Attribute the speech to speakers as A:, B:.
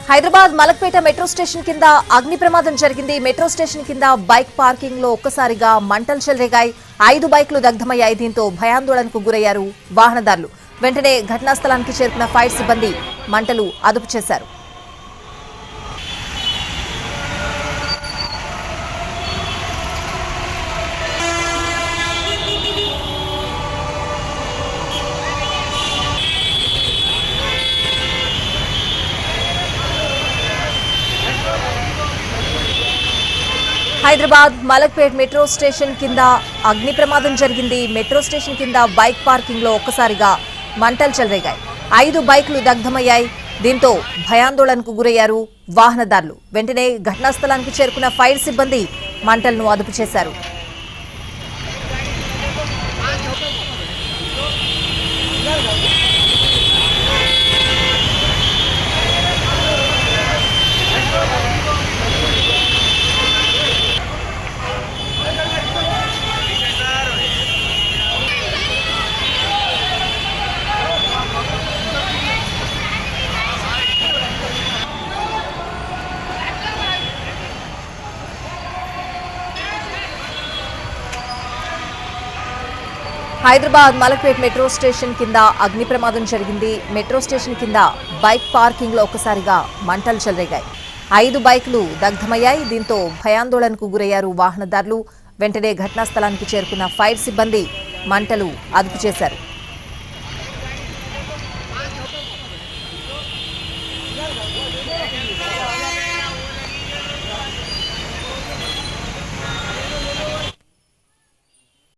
A: Hyderabad Malakpet metro station కింద అగ్ని ప్రమాదం జరిగింది. మెట్రో స్టేషన్ కింద బైక్ పార్కింగ్ లో ఒక్కసారిగా మంటలు చెలరేగాయి. 5 బైక్లు దగ్ధమయ్యాయి. దీంతో భయాందోళనకు గురయ్యారు వాహనదారులు. వెంటనే ఘటనా స్థలానికి చేరుకున్న ఫైర్ సిబ్బంది మంటలు అదుపు చేశారు. హైదరాబాద్ మలక్పేట్ మెట్రో స్టేషన్ కింద అగ్ని ప్రమాదం జరిగింది. మెట్రో స్టేషన్ కింద బైక్ పార్కింగ్ లో ఒక్కసారిగా మంటలు చెలరేగాయి. 5 బైక్లు దగ్ధమయ్యాయి. దీంతో భయాందోళనకు గురయ్యారు వాహనదారులు. వెంటనే ఘటనా స్థలానికి చేరుకున్న ఫైర్ సిబ్బంది మంటలను అదుపు చేశారు. హైదరాబాద్ మలక్పేట్ మెట్రో స్టేషన్ కింద అగ్ని ప్రమాదం జరిగింది. మెట్రో స్టేషన్ కింద బైక్ పార్కింగ్ లో ఒక్కసారిగా మంటలు చెలరేగాయి. 5 బైక్లు దగ్ధమయ్యాయి. దీంతో భయాందోళనకు గురయ్యారు వాహనదారులు. వెంటనే ఘటనా స్థలానికి చేరుకున్న ఫైర్ సిబ్బంది మంటలు అదుపు చేశారు.